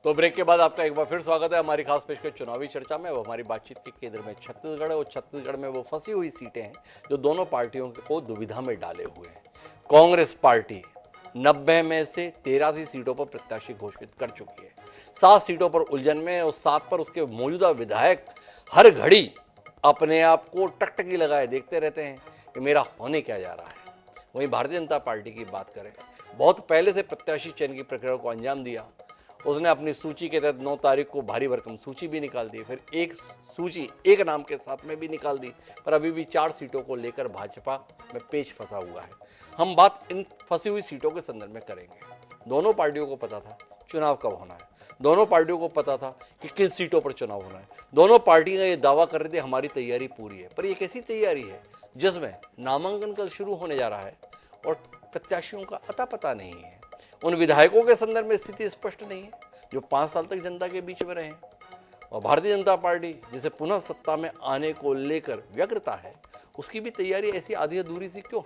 तो ब्रेक के बाद आपका एक बार फिर स्वागत है हमारी खास पेशकश चुनावी चर्चा में। अब हमारी बातचीत के केंद्र में छत्तीसगढ़ है और छत्तीसगढ़ में वो फंसी हुई सीटें हैं जो दोनों पार्टियों को दुविधा में डाले हुए हैं। कांग्रेस पार्टी 90 में से 83 सीटों पर प्रत्याशी घोषित कर चुकी है। 7 सीटों पर उलझन में और 7 पर उसके मौजूदा विधायक हर घड़ी अपने आप को टकटकी लगाए देखते रहते हैं कि मेरा होने क्या जा रहा है। वहीं भारतीय जनता पार्टी की बात करें, बहुत पहले से प्रत्याशी चयन की प्रक्रिया को अंजाम दिया। उसने अपनी सूची के तहत 9 तारीख को भारी भरकम सूची भी निकाल दी, फिर एक सूची एक नाम के साथ में भी निकाल दी, पर अभी भी 4 सीटों को लेकर भाजपा में पेच फंसा हुआ है। हम बात इन फंसी हुई सीटों के संदर्भ में करेंगे। दोनों पार्टियों को पता था चुनाव कब होना है, दोनों पार्टियों को पता था कि किन सीटों पर चुनाव होना है। दोनों पार्टियां ये दावा कर रही थी हमारी तैयारी पूरी है, पर ये कैसी तैयारी है जिसमें नामांकन कल शुरू होने जा रहा है और प्रत्याशियों का अता पता नहीं है। उन विधायकों के संदर्भ में स्थिति स्पष्ट नहीं है जो 5 साल तक जनता के बीच में रहे हैं, और भारतीय जनता पार्टी जिसे पुनः सत्ता में आने को लेकर व्यग्रता है, उसकी भी तैयारी ऐसी आधी अधूरी सी क्यों?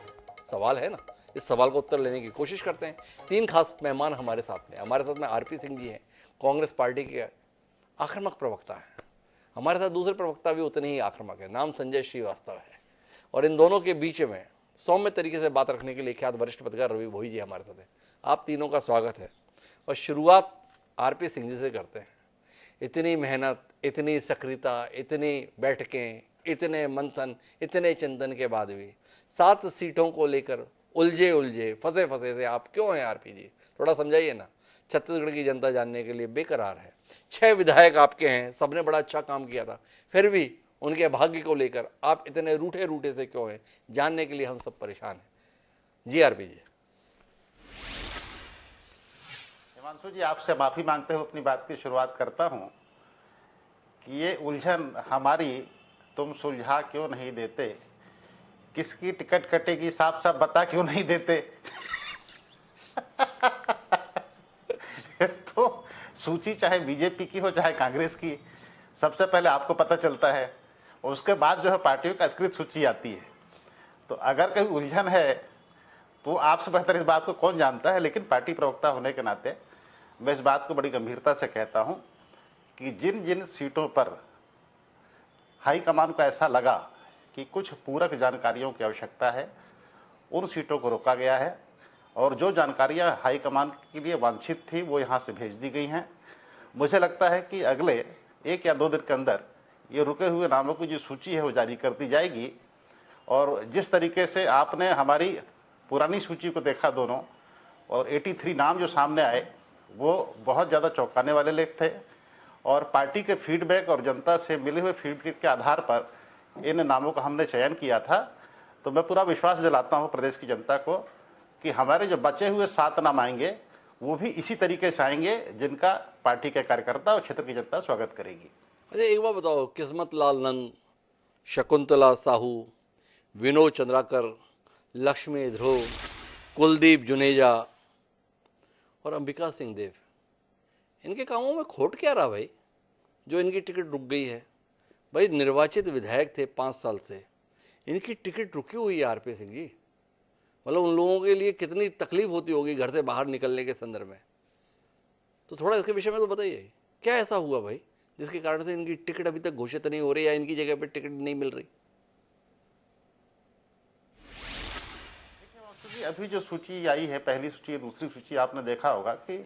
सवाल है ना। इस सवाल का उत्तर लेने की कोशिश करते हैं। 3 खास मेहमान हमारे साथ में आरपी सिंह जी हैं, कांग्रेस पार्टी के आक्रामक प्रवक्ता हैं। हमारे साथ दूसरे प्रवक्ता भी उतने ही आक्रामक है, नाम संजय श्रीवास्तव है। और इन दोनों के बीच में सौम्य तरीके से बात रखने के लिए ख्यात वरिष्ठ पत्रकार रवि भोई जी हमारे साथ हैं। आप तीनों का स्वागत है। और शुरुआत आरपी सिंह जी से करते हैं। इतनी मेहनत, इतनी सक्रियता, इतनी बैठकें, इतने मंथन, इतने चिंतन के बाद भी 7 सीटों को लेकर उलझे फंसे से आप क्यों हैं आरपी जी? थोड़ा समझाइए ना। छत्तीसगढ़ की जनता जानने के लिए बेकरार है। 6 विधायक आपके हैं, सबने बड़ा अच्छा काम किया था, फिर भी उनके भाग्य को लेकर आप इतने रूठे से क्यों हैं, जानने के लिए हम सब परेशान हैं। जी आरपी जी। हिमांशु जी, आपसे माफी मांगते हुए अपनी बात की शुरुआत करता हूं कि ये उलझन हमारी तुम सुलझा क्यों नहीं देते, किसकी टिकट कटेगी साफ साफ बता क्यों नहीं देते। तो सूची चाहे बीजेपी की हो चाहे कांग्रेस की, सबसे पहले आपको पता चलता है, उसके बाद जो है पार्टियों की अधिकृत सूची आती है। तो अगर कहीं उलझन है तो आपसे बेहतर इस बात को कौन जानता है, लेकिन पार्टी प्रवक्ता होने के नाते मैं इस बात को बड़ी गंभीरता से कहता हूं कि जिन जिन सीटों पर हाईकमान को ऐसा लगा कि कुछ पूरक जानकारियों की आवश्यकता है, उन सीटों को रोका गया है, और जो जानकारियां हाईकमान के लिए वांछित थी वो यहां से भेज दी गई हैं। मुझे लगता है कि अगले 1 या 2 दिन के अंदर ये रुके हुए नामों की जो सूची है वो जारी कर दी जाएगी। और जिस तरीके से आपने हमारी पुरानी सूची को देखा दोनों, और 83 नाम जो सामने आए वो बहुत ज़्यादा चौंकाने वाले लेख थे, और पार्टी के फीडबैक और जनता से मिले हुए फीडबैक के आधार पर इन नामों का हमने चयन किया था। तो मैं पूरा विश्वास दिलाता हूं प्रदेश की जनता को कि हमारे जो बचे हुए 7 नाम आएंगे वो भी इसी तरीके से आएंगे जिनका पार्टी के कार्यकर्ता और क्षेत्र की जनता स्वागत करेगी। अच्छा, एक बात बताओ, किस्मत लाल नंद, शकुंतला साहू, विनोद चंद्राकर, लक्ष्मी ध्रुव, कुलदीप जुनेजा और अंबिका सिंह देव, इनके कामों में खोट क्या रहा भाई जो इनकी टिकट रुक गई है? भाई निर्वाचित विधायक थे 5 साल से, इनकी टिकट रुकी हुई है आरपी सिंह जी। मतलब उन लोगों के लिए कितनी तकलीफ होती होगी घर से बाहर निकलने के संदर्भ में। तो थोड़ा इसके विषय में तो बताइए, क्या ऐसा हुआ भाई जिसके कारण से इनकी टिकट अभी तक घोषित नहीं हो रही या इनकी जगह पर टिकट नहीं मिल रही? अभी जो सूची आई है, पहली सूची दूसरी सूची, आपने देखा होगा कि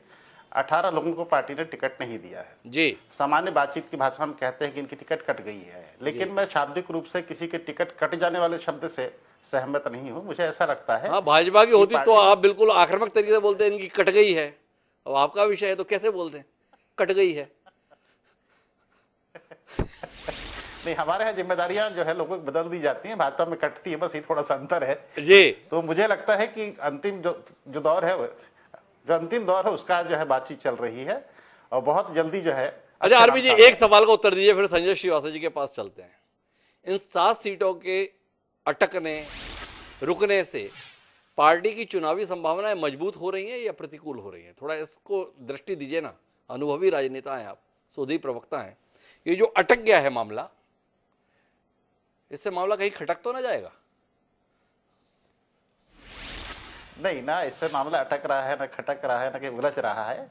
18 लोगों को पार्टी ने टिकट नहीं दिया है जी। सामान्य बातचीत की भाषा में कहते हैं कि इनकी टिकट कट गई है, लेकिन मैं शाब्दिक रूप से किसी के टिकट कट जाने वाले शब्द से सहमत नहीं हूं। मुझे ऐसा लगता है, हाँ, भाजपा की होती तो आप बिल्कुल आक्रामक तरीके से बोलते हैं इनकी कट गई है। अब आपका विषय है तो कैसे बोलते हैं कट गई है? नहीं, हमारे यहाँ जिम्मेदारियां जो है लोगों को बदल दी जाती हैं, भाजपा में कटती है, बस ये थोड़ा सा अंतर है जी। तो मुझे लगता है कि अंतिम जो दौर है, जो अंतिम दौर है उसका जो है बातचीत चल रही है और बहुत जल्दी जो है। अच्छा आरपी जी, एक सवाल का उत्तर दीजिए, फिर संजय श्रीवास्तव जी के पास चलते हैं। इन 7 सीटों के अटकने रुकने से पार्टी की चुनावी संभावनाएं मजबूत हो रही हैं या प्रतिकूल हो रही हैं? थोड़ा इसको दृष्टि दीजिए ना। अनुभवी राजनेता हैं आप, शोधी प्रवक्ता हैं। ये जो अटक गया है मामला, इससे मामला कहीं खटक तो ना जाएगा? नहीं ना, इससे मामला अटक रहा है, ना खटक रहा है, ना कि उलझ रहा है।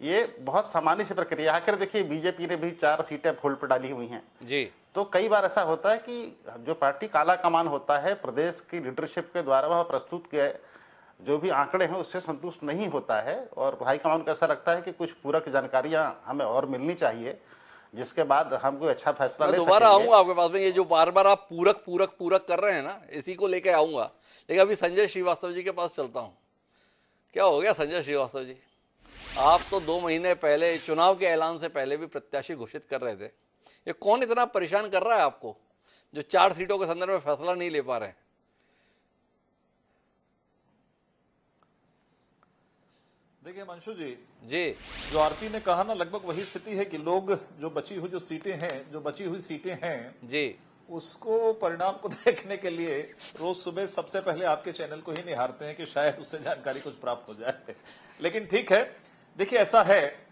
ये बहुत सामान्य सी प्रक्रिया है। आखिर देखिए, बीजेपी ने भी 4 सीटें होल्ड पर डाली हुई हैं जी। तो कई बार ऐसा होता है कि जो पार्टी काला कमान होता है, प्रदेश की लीडरशिप के द्वारा वह प्रस्तुत किए जो भी आंकड़े हैं उससे संतुष्ट नहीं होता है, और हाईकमान को ऐसा लगता है कि कुछ पूरक जानकारियां हमें और मिलनी चाहिए, जिसके बाद हम कोई अच्छा फैसला ले मैं सकेंगे। दोबारा आऊंगा आपके पास में, ये जो बार बार आप पूरक पूरक पूरक कर रहे हैं ना, इसी को लेके आऊंगा। लेकिन अभी संजय श्रीवास्तव जी के पास चलता हूं। क्या हो गया संजय श्रीवास्तव जी? आप तो 2 महीने पहले चुनाव के ऐलान से पहले भी प्रत्याशी घोषित कर रहे थे। ये कौन इतना परेशान कर रहा है आपको, जो 4 सीटों के संदर्भ में फैसला नहीं ले पा रहे हैं? देखिए मंशु जी, जी जो आरती ने कहा ना, लगभग वही स्थिति है कि लोग जो बची हुई सीटें हैं जी उसको परिणाम को देखने के लिए रोज सुबह सबसे पहले आपके चैनल को ही निहारते हैं कि शायद उससे जानकारी कुछ प्राप्त हो जाए। लेकिन ठीक है, देखिए ऐसा है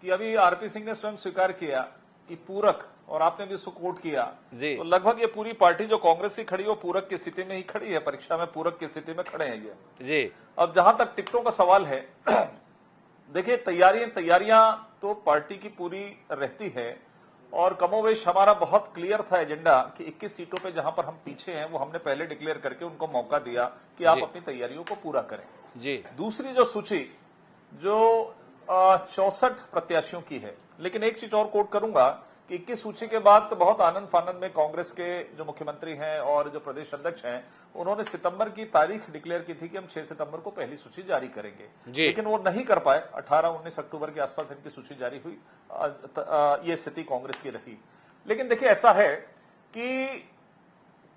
कि अभी आरपी सिंह ने स्वयं स्वीकार किया कि पूरक, और आपने भी उसको कोट किया, तो लगभग ये पूरी पार्टी जो कांग्रेस से खड़ी है वो पूरक की स्थिति में ही खड़ी है, परीक्षा में पूरक की स्थिति में खड़े हैं ये जी। अब जहां तक टिकटों का सवाल है, देखिए तैयारियां तो पार्टी की पूरी रहती है, और कमोवेश हमारा बहुत क्लियर था एजेंडा कि 21 सीटों पे जहां पर हम पीछे हैं वो हमने पहले डिक्लेयर करके उनको मौका दिया कि आप अपनी तैयारियों को पूरा करें जी। दूसरी जो सूची जो 64 प्रत्याशियों की है, लेकिन एक चीज और कोट करूंगा कि 21 सूची के बाद तो बहुत आनंद फानंद में कांग्रेस के जो मुख्यमंत्री हैं और जो प्रदेश अध्यक्ष हैं, उन्होंने सितंबर की तारीख डिक्लेयर की थी कि हम 6 सितंबर को पहली सूची जारी करेंगे, लेकिन वो नहीं कर पाए। 18-19 अक्टूबर के आसपास इनकी सूची जारी हुई। ये स्थिति कांग्रेस की रही। लेकिन देखिए ऐसा है कि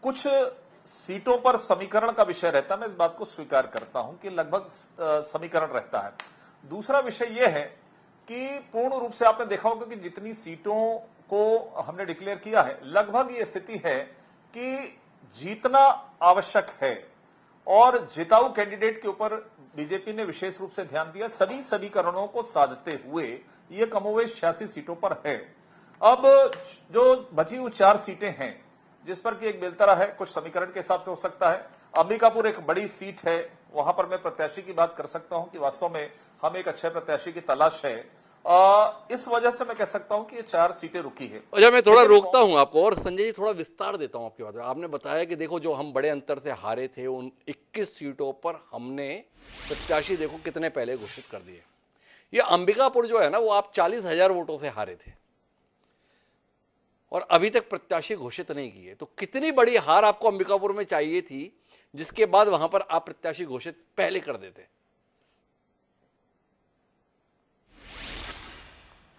कुछ सीटों पर समीकरण का विषय रहता है, मैं इस बात को स्वीकार करता हूं कि लगभग समीकरण रहता है। दूसरा विषय यह है कि पूर्ण रूप से आपने देखा होगा कि जितनी सीटों को हमने डिक्लेयर किया है, लगभग ये स्थिति है कि जीतना आवश्यक है, और जिताऊ कैंडिडेट के ऊपर बीजेपी ने विशेष रूप से ध्यान दिया, सभी समीकरणों को साधते हुए ये कमोवेश 86 सीटों पर है। अब जो बची हुई 4 सीटें हैं जिस पर कि एक बेलतरा है, कुछ समीकरण के हिसाब से हो सकता है। अंबिकापुर एक बड़ी सीट है, वहां पर मैं प्रत्याशी की बात कर सकता हूं कि वास्तव में हम एक अच्छे प्रत्याशी की तलाश है। इस वजह से मैं कह सकता हूं कि ये 4 सीटें रुकी है। अच्छा, मैं थोड़ा रोकता हूं आपको और संजय जी थोड़ा विस्तार देता हूं आपकी बात में। आपने बताया कि देखो जो हम बड़े अंतर से हारे थे उन 21 सीटों पर हमने प्रत्याशी देखो कितने पहले घोषित कर दिए। ये अंबिकापुर जो है ना, वो आप 40,000 वोटों से हारे थे और अभी तक प्रत्याशी घोषित नहीं किए। तो कितनी बड़ी हार आपको अंबिकापुर में चाहिए थी जिसके बाद वहां पर आप प्रत्याशी घोषित पहले कर देते?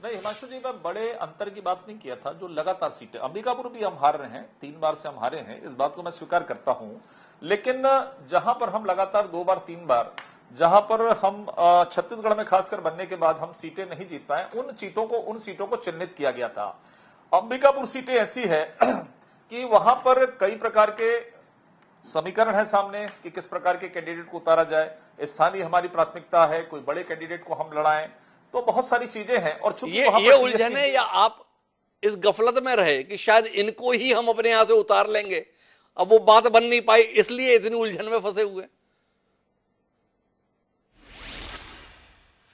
नहीं हिमांशु जी, मैं बड़े अंतर की बात नहीं किया था। जो लगातार सीटें, अंबिकापुर भी हम हार रहे हैं, 3 बार से हम हारे हैं, इस बात को मैं स्वीकार करता हूं। लेकिन जहां पर हम लगातार 2 बार 3 बार, जहां पर हम छत्तीसगढ़ में खासकर बनने के बाद हम सीटें नहीं जीत पाए, उन सीटों को चिन्हित किया गया था। अंबिकापुर सीटें ऐसी है कि वहां पर कई प्रकार के समीकरण है सामने कि किस प्रकार के कैंडिडेट को उतारा जाए। स्थानीय हमारी प्राथमिकता है, कोई बड़े कैंडिडेट को हम लड़ाएं, तो बहुत सारी चीजें हैं। और चूंकि ये उलझन है, या आप इस गफलत में रहे कि शायद इनको ही हम अपने यहां से उतार लेंगे, अब वो बात बन नहीं पाई इसलिए इतनी उलझन में फंसे हुए?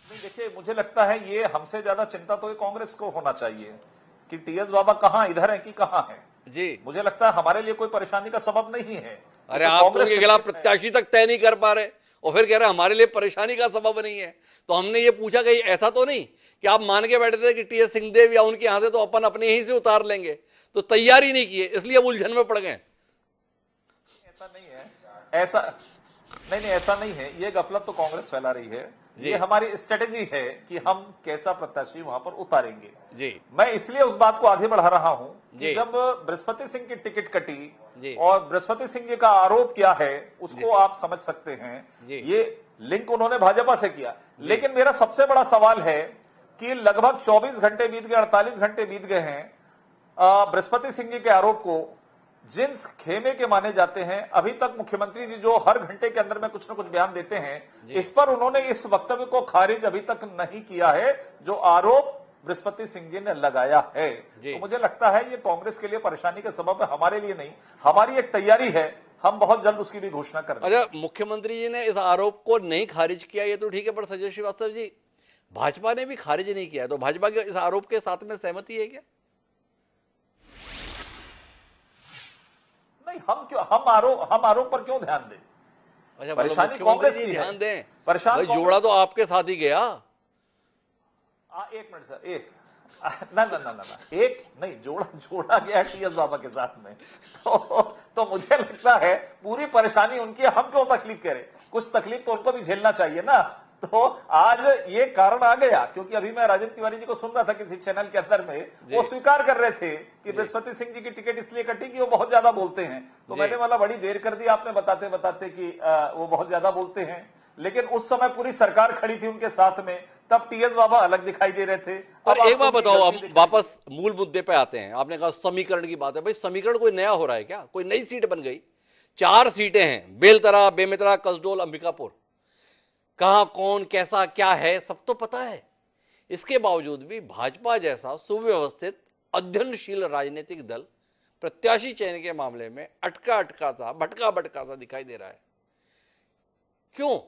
देखिए मुझे लगता है ये हमसे ज्यादा चिंता तो ये कांग्रेस को होना चाहिए कि टीएस बाबा कहां इधर है कि कहां है जी। मुझे लगता है हमारे लिए कोई परेशानी का सबब नहीं है। अरे आप तो उनके खिलाफ प्रत्याशी तक तय नहीं कर पा रहे और फिर कह रहे हमारे लिए परेशानी का सबब नहीं है। तो हमने ये पूछा कि ऐसा तो नहीं कि आप मान के बैठे थे कि टीएस सिंहदेव या उनके यहां से तो अपन अपने ही से उतार लेंगे, तो तैयारी नहीं किए इसलिए अब उलझन में पड़ गए? ऐसा नहीं है, ऐसा नहीं है। ये गफलत तो कांग्रेस फैला रही है। ये हमारी स्ट्रेटेजी है कि हम कैसा प्रत्याशी वहां पर उतारेंगे जी। मैं इसलिए उस बात को आगे बढ़ा रहा हूं कि जब बृहस्पति सिंह की टिकट कटी और बृहस्पति सिंह जी का आरोप क्या है उसको आप समझ सकते हैं। ये लिंक उन्होंने भाजपा से किया, लेकिन मेरा सबसे बड़ा सवाल है कि लगभग 24 घंटे बीत गए, 48 घंटे बीत गए हैं बृहस्पति सिंह जी के आरोप को जिन खेमे के माने जाते हैं, अभी तक मुख्यमंत्री जी जो हर घंटे के अंदर में कुछ न कुछ बयान देते हैं, इस पर उन्होंने इस वक्तव्य को खारिज अभी तक नहीं किया है जो आरोप बृहस्पति सिंह जी ने लगाया है। तो मुझे लगता है ये कांग्रेस के लिए परेशानी का सबब है, हमारे लिए नहीं। हमारी एक तैयारी है, हम बहुत जल्द उसकी भी घोषणा करेंगे। अच्छा, मुख्यमंत्री जी ने इस आरोप को नहीं खारिज किया ये तो ठीक है, पर संजय श्रीवास्तव जी भाजपा ने भी खारिज नहीं किया है, तो भाजपा के इस आरोप के साथ में सहमति है क्या? नहीं, हम आरोप पर क्यों ध्यान दें? अच्छा, परेशानी मुख्यमंत्री कांग्रेस जी की है। ध्यान दें, परेशान भाई कांग्रेस- जोड़ा तो आपके साथ ही गया। एक मिनट सर, एक ना ना ना ना ना, एक नहीं, जोड़ा गया टीएस बाबा के साथ में। तो मुझे लगता है पूरी परेशानी उनकी है, हम क्यों तकलीफ करें? कुछ तकलीफ तो उनको भी झेलना चाहिए ना। तो आज ये कारण आ गया, क्योंकि अभी मैं राजेंद्र तिवारी जी को सुन रहा था किसी चैनल के अंदर में, वो स्वीकार कर रहे थे कि बृहस्पति सिंह जी की टिकट इसलिए कटी कि वो बहुत ज्यादा बोलते हैं। तो मैंने वाला बड़ी देर कर दी आपने बताते बताते कि वो बहुत ज्यादा बोलते हैं, लेकिन उस समय पूरी सरकार खड़ी थी उनके साथ में, तब टीएस बाबा अलग दिखाई दे रहे थे। और एक बात आपको बताओ, गलती अब दिखाई वापस मूल मुद्दे पे आते हैं। आपने कहा समीकरण की बात है, भाई समीकरण कोई नया हो रहा है क्या? कोई नई सीट बन गई? 4 सीटें हैं, बेलतरा, बेमेतरा, कसडोल, अंबिकापुर। कहां कौन कैसा क्या है सब तो पता है। इसके बावजूद भी भाजपा जैसा सुव्यवस्थित अध्ययनशील राजनीतिक दल प्रत्याशी चयन के मामले में अटका सा, भटका सा दिखाई दे रहा है। क्यों?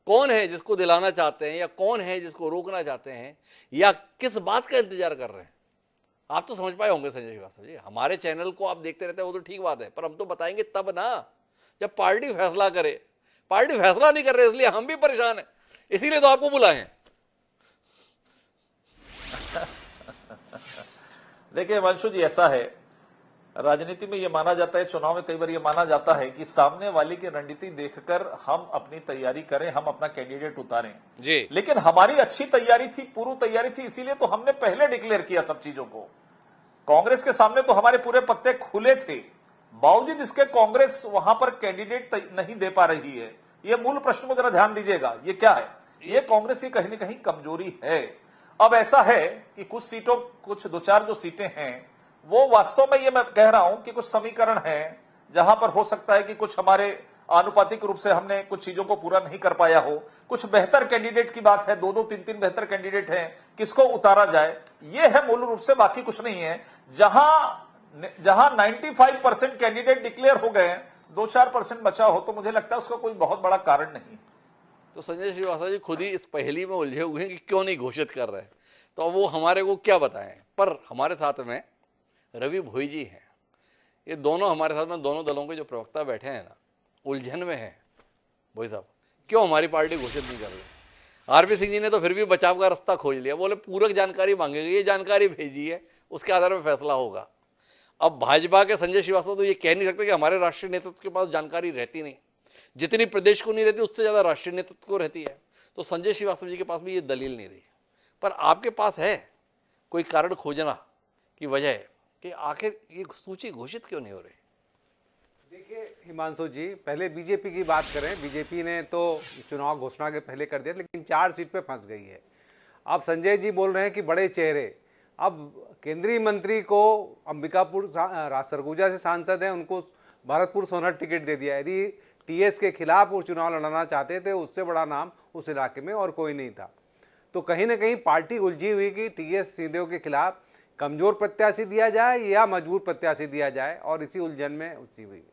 कौन है जिसको दिलाना चाहते हैं, या कौन है जिसको रोकना चाहते हैं, या किस बात का इंतजार कर रहे हैं? आप तो समझ पाए होंगे संजय श्रीवास्तव जी। हमारे चैनल को आप देखते रहते हैं, वो तो ठीक बात है, पर हम तो बताएंगे तब ना जब पार्टी फैसला करे। पार्टी फैसला नहीं कर रहे, इसलिए हम भी परेशान हैं, इसीलिए तो आपको बुलाए हैं। देखिए वंशु जी, ऐसा है, राजनीति में ये माना जाता है, चुनाव में कई बार ये माना जाता है कि सामने वाले की रणनीति देखकर हम अपनी तैयारी करें, हम अपना कैंडिडेट उतारें जी। लेकिन हमारी अच्छी तैयारी थी, पूर्व तैयारी थी, इसीलिए तो हमने पहले डिक्लेयर किया सब चीजों को। कांग्रेस के सामने तो हमारे पूरे पत्ते खुले थे, बावजूद इसके कांग्रेस वहां पर कैंडिडेट नहीं दे पा रही है। ये मूल प्रश्न को जरा ध्यान दीजिएगा, ये क्या है? ये कांग्रेस की कहीं ना कहीं कमजोरी है। अब ऐसा है कि कुछ सीटों, कुछ 2-4 जो सीटें हैं, वो वास्तव में ये मैं कह रहा हूं कि कुछ समीकरण हैं जहां पर हो सकता है कि कुछ हमारे आनुपातिक रूप से हमने कुछ चीजों को पूरा नहीं कर पाया हो। कुछ बेहतर कैंडिडेट की बात है, 2-2, 3-3 बेहतर कैंडिडेट हैं, किसको उतारा जाए, ये है मूल रूप से, बाकी कुछ नहीं है। जहां 95% कैंडिडेट डिक्लेयर हो गए, 2-4% बचा हो, तो मुझे लगता है उसका कोई बहुत बड़ा कारण नहीं। तो संजय श्रीवास्तव जी खुद ही इस पहेली में उलझे हुए हैं कि क्यों नहीं घोषित कर रहे हैं, तो अब वो हमारे को क्या बताएं। पर हमारे साथ में रवि भोई जी हैं, ये दोनों हमारे साथ में, दोनों दलों के जो प्रवक्ता बैठे हैं ना, उलझन में हैं। भोई साहब, क्यों हमारी पार्टी घोषित नहीं कर रही? आरपी सिंह जी ने तो फिर भी बचाव का रास्ता खोज लिया, बोले पूरक जानकारी मांगेगी, ये जानकारी भेजी है, उसके आधार पर फैसला होगा। अब भाजपा के संजय श्रीवास्तव तो ये कह नहीं सकते कि हमारे राष्ट्रीय नेतृत्व के पास जानकारी रहती नहीं, जितनी प्रदेश को नहीं रहती उससे ज़्यादा राष्ट्रीय नेतृत्व को रहती है। तो संजय श्रीवास्तव जी के पास भी ये दलील नहीं रही, पर आपके पास है कोई कारण खोजना की वजह कि आखिर ये सूची घोषित क्यों नहीं हो रही? देखिए हिमांशु जी, पहले बीजेपी की बात करें। बीजेपी ने तो चुनाव घोषणा के पहले कर दिया, लेकिन 4 सीट पे फंस गई है। अब संजय जी बोल रहे हैं कि बड़े चेहरे, अब केंद्रीय मंत्री को अंबिकापुर सरगुजा से सांसद हैं, उनको भरतपुर सोनहर टिकट दे दिया। यदि टीएस के खिलाफ वो चुनाव लड़ना चाहते थे, उससे बड़ा नाम उस इलाके में और कोई नहीं था। तो कहीं ना कहीं पार्टी उलझी हुई कि टीएस सिंहदेव के खिलाफ कमजोर प्रत्याशी दिया जाए या मजबूत प्रत्याशी दिया जाए, और इसी उलझन में उलझी हुई।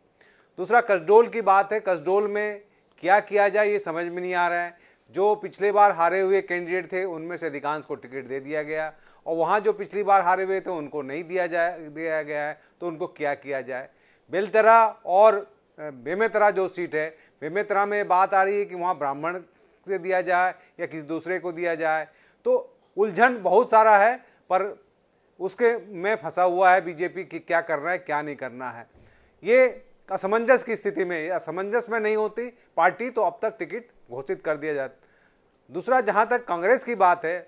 दूसरा कसडोल की बात है, कसडोल में क्या किया जाए ये समझ में नहीं आ रहा है। जो पिछले बार हारे हुए कैंडिडेट थे उनमें से अधिकांश को टिकट दे दिया गया, और वहाँ जो पिछली बार हारे हुए थे उनको नहीं दिया गया है, तो उनको क्या किया जाए। बेलतरा और बेमेतरा जो सीट है, बेमेतरा में बात आ रही है कि वहाँ ब्राह्मण से दिया जाए या किसी दूसरे को दिया जाए। तो उलझन बहुत सारा है, पर उसके में फंसा हुआ है बीजेपी कि क्या करना है क्या नहीं करना है। ये असमंजस की स्थिति में, असमंजस में नहीं होती पार्टी तो अब तक टिकट घोषित कर दिया जाता। दूसरा, जहाँ तक कांग्रेस की बात है,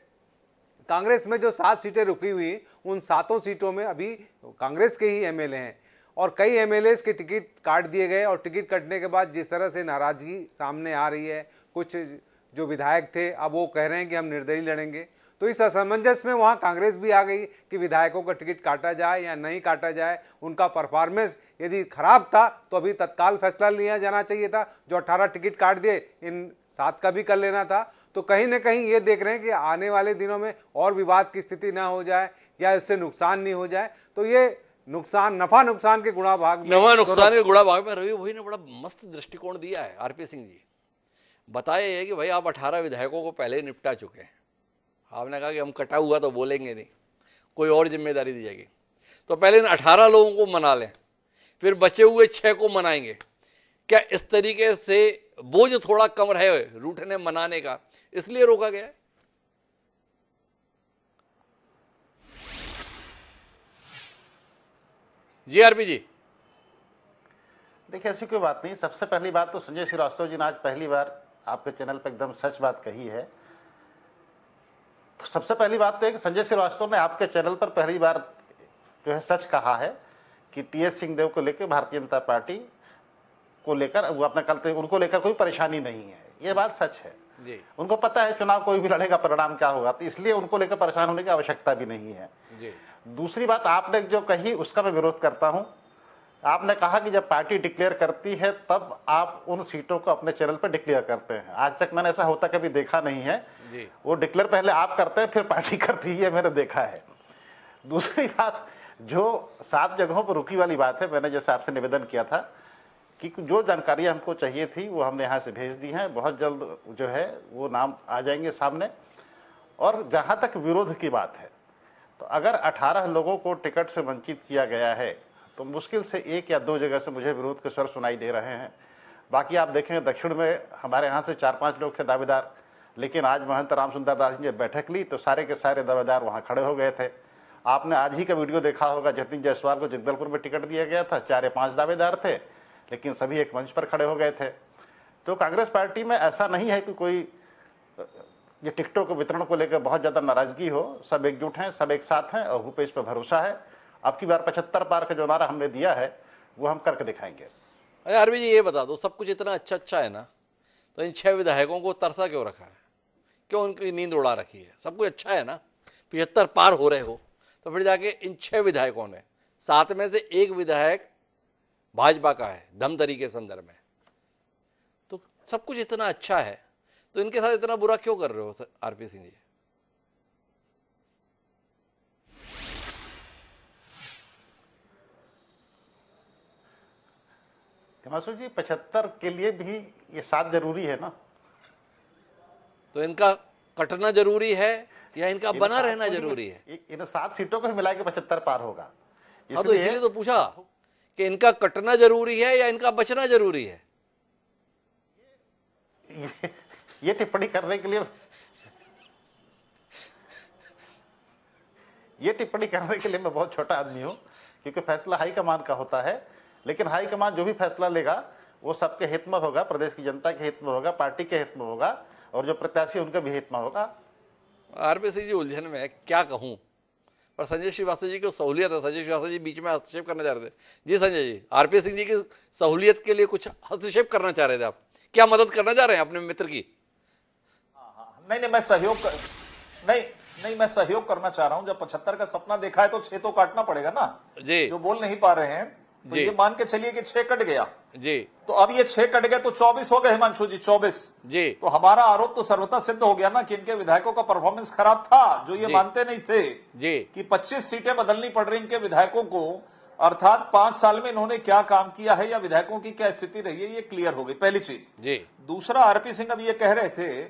कांग्रेस में जो 7 सीटें रुकी हुई, उन 7 सीटों में अभी कांग्रेस के ही एमएलए हैं, और कई एमएलए के टिकट काट दिए गए। और टिकट कटने के बाद जिस तरह से नाराजगी सामने आ रही है, कुछ जो विधायक थे अब वो कह रहे हैं कि हम निर्दलीय लड़ेंगे। तो इस असमंजस में वहाँ कांग्रेस भी आ गई कि विधायकों का टिकट काटा जाए या नहीं काटा जाए। उनका परफॉर्मेंस यदि खराब था तो अभी तत्काल फैसला लिया जाना चाहिए था। जो 18 टिकट काट दिए, इन 7 का भी कर लेना था। तो कहीं ना कहीं ये देख रहे हैं कि आने वाले दिनों में और विवाद की स्थिति ना हो जाए या इससे नुकसान नहीं हो जाए। तो ये नुकसान, नफा नुकसान के गुणा भाग में, नफा नुकसान के गुणा भाग में रवि भोई ने बड़ा मस्त दृष्टिकोण दिया है। आरपी सिंह जी बताया है कि भाई आप 18 विधायकों को पहले ही निपटा चुके हैं, आपने कहा कि हम कटा हुआ तो बोलेंगे नहीं, कोई और जिम्मेदारी दी जाएगी। तो पहले इन 18 लोगों को मना लें, फिर बचे हुए 6 को मनाएंगे। क्या इस तरीके से बोझ थोड़ा कम रहे रूठने मनाने का, इसलिए रोका गया है? जी आरपी जी। देखिए, ऐसी कोई बात नहीं। सबसे पहली बात तो संजय श्रीवास्तव जी ने आज पहली बार आपके चैनल पर एकदम सच बात कही है। सबसे पहली बात तो है कि संजय श्रीवास्तव ने आपके चैनल पर पहली बार जो है सच कहा है कि टीएस सिंहदेव को लेकर भारतीय जनता पार्टी को लेकर वो अपने कल उनको लेकर कोई परेशानी नहीं है। ये बात सच है जी। उनको पता है चुनाव कोई भी लड़ेगा, परिणाम क्या होगा, तो इसलिए उनको लेकर परेशान होने की आवश्यकता भी नहीं है जी। दूसरी बात आपने जो कही उसका मैं विरोध करता हूं। आपने कहा कि जब पार्टी डिक्लेयर करती है तब आप उन सीटों को अपने चैनल पर डिक्लेयर करते हैं। आज तक मैंने ऐसा होता कभी देखा नहीं है जी। वो डिक्लेयर पहले आप करते हैं फिर पार्टी करती है, मैंने देखा है। दूसरी बात, जो 7 जगहों पर रुकी वाली बात है, मैंने जैसे आपसे निवेदन किया था कि जो जानकारी हमको चाहिए थी वो हमने यहाँ से भेज दी हैं। बहुत जल्द जो है वो नाम आ जाएंगे सामने। और जहाँ तक विरोध की बात है, तो अगर 18 लोगों को टिकट से वंचित किया गया है तो मुश्किल से 1 या 2 जगह से मुझे विरोध के स्वर सुनाई दे रहे हैं। बाकी आप देखेंगे दक्षिण में हमारे यहाँ से 4-5 लोग थे दावेदार, लेकिन आज महंत राम सुंदर दास जी ने बैठक ली तो सारे के सारे दावेदार वहाँ खड़े हो गए थे। आपने आज ही का वीडियो देखा होगा, जतिन जायसवाल को जगदलपुर में टिकट दिया गया था, 4 या 5 दावेदार थे, लेकिन सभी एक मंच पर खड़े हो गए थे। तो कांग्रेस पार्टी में ऐसा नहीं है कि कोई ये टिकटों के वितरण को लेकर बहुत ज़्यादा नाराजगी हो। सब एकजुट हैं, सब एक साथ हैं और भूपेश पर भरोसा है। अब की बार 75 पार का जो नारा हमने दिया है वो हम करके दिखाएंगे। अरे आरपी जी, ये बता दो, सब कुछ इतना अच्छा है ना, तो इन 6 विधायकों को तरसा क्यों रखा है? क्यों उनकी नींद उड़ा रखी है? सब कुछ अच्छा है ना, 75 पार हो रहे हो तो फिर जाके इन 6 विधायकों ने, 7 में से 1 विधायक भाजपा का है धमतरी के संदर्भ में, तो सब कुछ इतना अच्छा है तो इनके साथ इतना बुरा क्यों कर रहे हो आरपी सिंह जी? हिमांशु जी, 75 के लिए भी ये 7 जरूरी है ना। तो इनका कटना जरूरी है या इनका बना रहना जरूरी है? इन 7 सीटों को मिला के 75 पार होगा। हाँ, तो इसलिए तो पूछा कि इनका कटना जरूरी है या इनका बचना जरूरी है। ये टिप्पणी करने के लिए मैं बहुत छोटा आदमी हूं, क्योंकि फैसला हाईकमान का होता है। लेकिन हाईकमान जो भी फैसला लेगा वो सबके हित में होगा, प्रदेश की जनता के हित में होगा, पार्टी के हित में होगा और जो प्रत्याशी उनके भी हित में होगा। आरपी सिंह जी, उलझन में है, क्या कहूं, पर संजय श्रीवास्तव जी को सहूलियत है। संजय श्रीवास्तव जी बीच में हस्तक्षेप करना चाह रहे थे। जी संजय जी, आरपी सिंह जी की सहूलियत के लिए कुछ हस्तक्षेप करना चाह रहे थे आप, क्या मदद करना चाह रहे हैं अपने मित्र की? नहीं, मैं सहयोग करना चाह रहा हूं। जब 75 का सपना देखा है तो 6 तो काटना पड़ेगा ना जी। जो बोल नहीं पा रहे हैं, तो ये मान के चलिए कि 6 कट गया जी, तो अब ये 6 कट गए तो 24 हो गए हिमांशु जी, 24 जी। तो हमारा आरोप तो सर्वथा सिद्ध हो गया ना कि इनके विधायकों का परफॉर्मेंस खराब था, जो ये मानते नहीं थे जी कि 25 सीटें बदलनी पड़ रही इनके विधायकों को, अर्थात 5 साल में इन्होंने क्या काम किया है या विधायकों की क्या स्थिति रही है, ये क्लियर हो गई, पहली चीज जी। दूसरा, आरपी सिंह अब ये कह रहे थे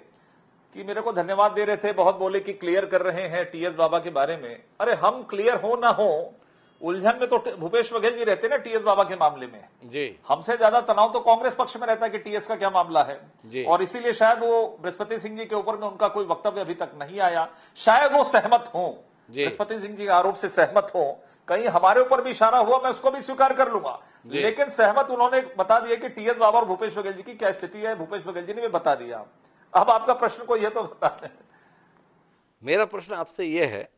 कि मेरे को धन्यवाद दे रहे थे, बहुत बोले कि क्लियर कर रहे हैं टीएस बाबा के बारे में। अरे हम क्लियर हो ना हो, उलझन में तो भूपेश बघेल जी रहते ना टीएस बाबा के मामले में जी। हमसे ज्यादा तनाव तो कांग्रेस पक्ष में रहता है कि टीएस का क्या मामला है जी। और इसीलिए शायद वो बृहस्पति सिंह जी के ऊपर में उनका कोई वक्तव्य अभी तक नहीं आया। शायद वो सहमत हो, बृहस्पति सिंह जी के आरोप से सहमत हो, कहीं हमारे ऊपर भी इशारा हुआ, मैं उसको भी स्वीकार कर लूंगा, लेकिन सहमत उन्होंने बता दिया कि टीएस बाबा और भूपेश बघेल जी की क्या स्थिति है, भूपेश बघेल जी ने भी बता दिया। अब आपका प्रश्न को यह तो बता दें। मेरा प्रश्न आपसे यह है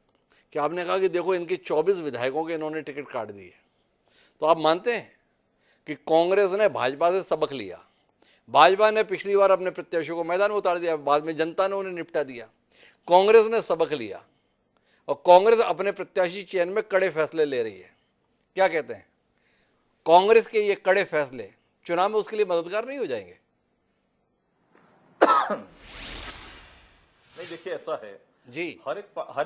कि आपने कहा कि देखो इनके 24 विधायकों के इन्होंने टिकट काट दिए, तो आप मानते हैं कि कांग्रेस ने भाजपा से सबक लिया? भाजपा ने पिछली बार अपने प्रत्याशियों को मैदान में उतार दिया, बाद में जनता ने उन्हें निपटा दिया। कांग्रेस ने सबक लिया और कांग्रेस अपने प्रत्याशी चयन में कड़े फैसले ले रही है। क्या कहते हैं, कांग्रेस के ये कड़े फैसले चुनाव में उसके लिए मददगार नहीं हो जाएंगे? नहीं, देखिए ऐसा है जी, हर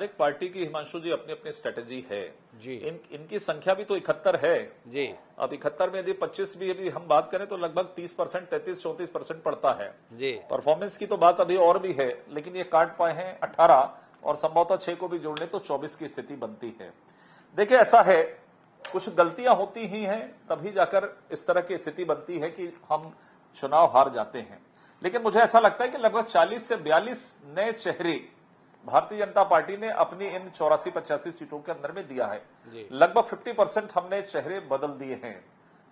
एक पार्टी की हिमांशु जी अपनी अपनी स्ट्रेटेजी है जी। इनकी संख्या भी तो 71 है जी। अब 71 में यदि 25 भी अभी हम बात करें तो लगभग 30%, 33-34% पड़ता है जी। परफॉर्मेंस की तो बात अभी और भी है, लेकिन ये काट पाए हैं 18 और संभवतः 6 को भी जोड़ ले तो 24 की स्थिति बनती है। देखिए, ऐसा है, कुछ गलतियां होती ही हैं, तभी जाकर इस तरह की स्थिति बनती है कि हम चुनाव हार जाते हैं। लेकिन मुझे ऐसा लगता है कि लगभग 40 से 42 नए चेहरे भारतीय जनता पार्टी ने अपनी इन 84-85 सीटों के अंदर में दिया है। लगभग 50% हमने चेहरे बदल दिए हैं।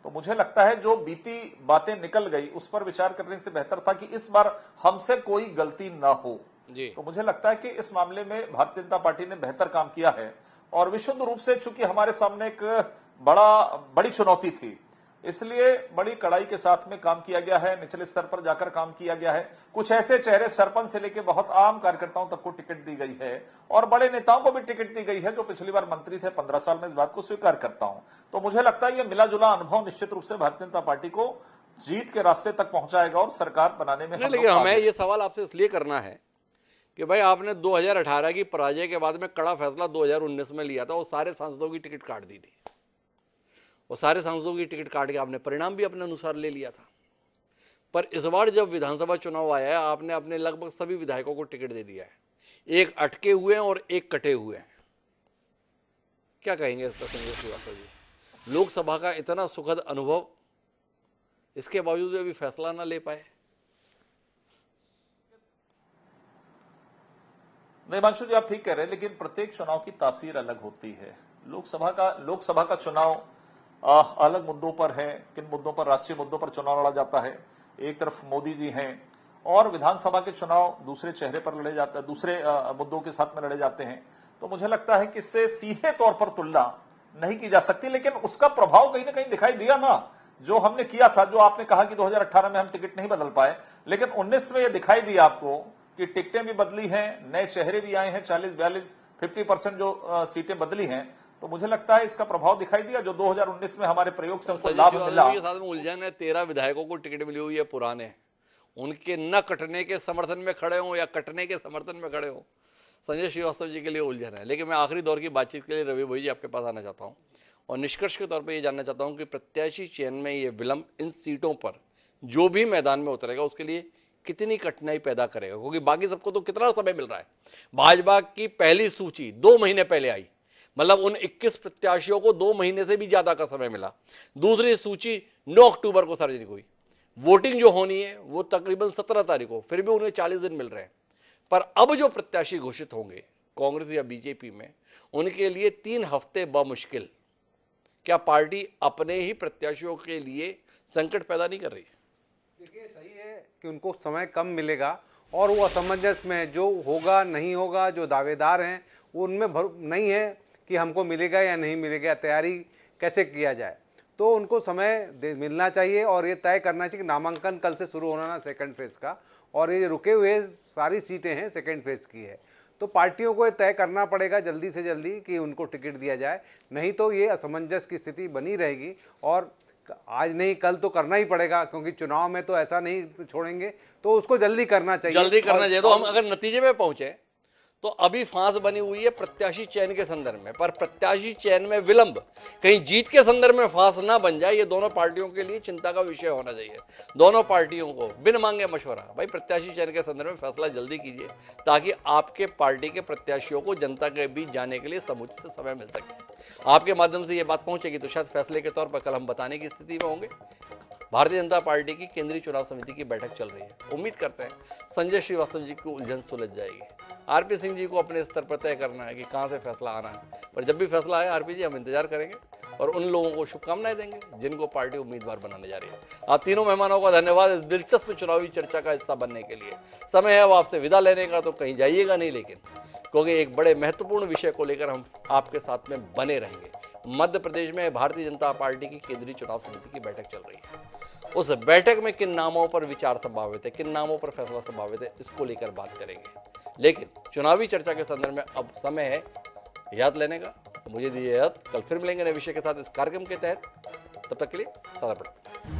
तो मुझे लगता है जो बीती बातें निकल गई उस पर विचार करने से बेहतर था कि इस बार हमसे कोई गलती ना हो जी। तो मुझे लगता है कि इस मामले में भारतीय जनता पार्टी ने बेहतर काम किया है और विशुद्ध रूप से, चूंकि हमारे सामने एक बड़ी चुनौती थी, इसलिए बड़ी कड़ाई के साथ में काम किया गया है, निचले स्तर पर जाकर काम किया गया है। कुछ ऐसे चेहरे, सरपंच से लेकर बहुत आम कार्यकर्ताओं तक को टिकट दी गई है और बड़े नेताओं को भी टिकट दी गई है जो पिछली बार मंत्री थे 15 साल में। इस बात को स्वीकार करता हूं। तो मुझे लगता है ये मिला जुला अनुभव निश्चित रूप से भारतीय जनता पार्टी को जीत के रास्ते तक पहुंचाएगा और सरकार बनाने में। लेकिन हमें ये सवाल आपसे इसलिए करना है कि भाई आपने 2018 की पराजय के बाद में कड़ा फैसला 2019 में लिया था, वो सारे सांसदों की टिकट काट दी थी, वो सारे सांसदों की टिकट काट के आपने परिणाम भी अपने अनुसार ले लिया था। पर इस बार जब विधानसभा चुनाव आया है, आपने अपने लगभग सभी विधायकों को टिकट दे दिया है, एक अटके हुए हैं और एक कटे हुए हैं। क्या कहेंगे इस पर संजय श्रीवास्तव जी? लोकसभा का इतना सुखद अनुभव, इसके बावजूद अभी फैसला ना ले पाए। नहीं हिमांशु जी, आप ठीक कह रहे हैं, लेकिन प्रत्येक चुनाव की तासीर अलग होती है। लोकसभा का चुनाव अलग मुद्दों पर है। किन मुद्दों पर? राष्ट्रीय मुद्दों पर चुनाव लड़ा जाता है। एक तरफ मोदी जी हैं और विधानसभा के चुनाव दूसरे चेहरे पर लड़े जाते हैं, दूसरे मुद्दों के साथ में लड़े जाते हैं। तो मुझे लगता है कि इससे सीधे तौर पर तुलना नहीं की जा सकती, लेकिन उसका प्रभाव कहीं ना कहीं दिखाई दिया ना, जो हमने किया था। जो आपने कहा कि 2018 में हम टिकट नहीं बदल पाए, लेकिन 19 में यह दिखाई दिया आपको कि टिकटें भी बदली हैं, नए चेहरे भी आए हैं, 40-42 50% जो सीटें बदली हैं। तो मुझे लगता है इसका प्रभाव दिखाई दिया जो 2019 में हमारे प्रयोग से हमको लाभ मिला। के साथ में उलझन है, 13 विधायकों को टिकट मिली हुई है पुराने, उनके न कटने के समर्थन में खड़े हो या कटने के समर्थन में खड़े हो, संजय श्रीवास्तव जी के लिए उलझन है। लेकिन मैं आखिरी दौर की बातचीत के लिए रवि भाई जी आपके पास आना चाहता हूँ और निष्कर्ष के तौर पर यह जानना चाहता हूँ कि प्रत्याशी चयन में ये विलंब इन सीटों पर जो भी मैदान में उतरेगा उसके लिए कितनी कठिनाई पैदा करेगा, क्योंकि बाकी सबको तो कितना समय मिल रहा है। भाजपा की पहली सूची 2 महीने पहले आई, मतलब उन 21 प्रत्याशियों को 2 महीने से भी ज्यादा का समय मिला। दूसरी सूची 9 अक्टूबर को सार्वजनिक हुई। वोटिंग जो होनी है वो तकरीबन 17 तारीख को, फिर भी उन्हें 40 दिन मिल रहे हैं। पर अब जो प्रत्याशी घोषित होंगे कांग्रेस या बीजेपी में, उनके लिए 3 हफ्ते बमुश्किल। क्या पार्टी अपने ही प्रत्याशियों के लिए संकट पैदा नहीं कर रही? देखिए, सही है कि उनको समय कम मिलेगा और वो असमंजस में जो होगा नहीं होगा, जो दावेदार हैं वो उनमें नहीं है कि हमको मिलेगा या नहीं मिलेगा, तैयारी कैसे किया जाए। तो उनको समय मिलना चाहिए और ये तय करना चाहिए कि नामांकन कल से शुरू होना ना सेकंड फेज का, और ये रुके हुए सारी सीटें हैं सेकंड फेज की है। तो पार्टियों को ये तय करना पड़ेगा जल्दी से जल्दी कि उनको टिकट दिया जाए, नहीं तो ये असमंजस की स्थिति बनी रहेगी। और आज नहीं कल तो करना ही पड़ेगा, क्योंकि चुनाव में तो ऐसा नहीं छोड़ेंगे, तो उसको जल्दी करना चाहिए। जल्दी करना चाहिए। तो हम अगर नतीजे में पहुंचे तो अभी फांस बनी हुई है प्रत्याशी चयन के संदर्भ में, पर प्रत्याशी चयन में विलंब कहीं जीत के संदर्भ में फांस ना बन जाए, ये दोनों पार्टियों के लिए चिंता का विषय होना चाहिए। दोनों पार्टियों को बिन मांगे मशवरा, भाई प्रत्याशी चयन के संदर्भ में फैसला जल्दी कीजिए ताकि आपके पार्टी के प्रत्याशियों को जनता के बीच जाने के लिए समुचित समय मिल सके। आपके माध्यम से ये बात पहुंचेगी तो शायद फैसले के तौर पर कल हम बताने की स्थिति में होंगे। भारतीय जनता पार्टी की केंद्रीय चुनाव समिति की बैठक चल रही है। उम्मीद करते हैं संजय श्रीवास्तव जी की उलझन सुलझ जाएगी। आरपी सिंह जी को अपने स्तर पर तय करना है कि कहां से फैसला आना है, पर जब भी फैसला आए आरपी जी हम इंतजार करेंगे और उन लोगों को शुभकामनाएं देंगे जिनको पार्टी उम्मीदवार बनाने जा रही है। आप तीनों मेहमानों का धन्यवाद इस दिलचस्प चुनावी चर्चा का हिस्सा बनने के लिए। समय है अब आपसे विदा लेने का, तो कहीं जाइएगा नहीं, लेकिन क्योंकि एक बड़े महत्वपूर्ण विषय को लेकर हम आपके साथ में बने रहेंगे। मध्य प्रदेश में भारतीय जनता पार्टी की केंद्रीय चुनाव समिति की बैठक चल रही है। उस बैठक में किन नामों पर विचार संभावित है, किन नामों पर फैसला संभावित है, इसको लेकर बात करेंगे। लेकिन चुनावी चर्चा के संदर्भ में अब समय है याद लेने का। मुझे दीजिए याद, कल फिर मिलेंगे नए विषय के साथ इस कार्यक्रम के तहत। तब तक के लिए सादा पड़ा।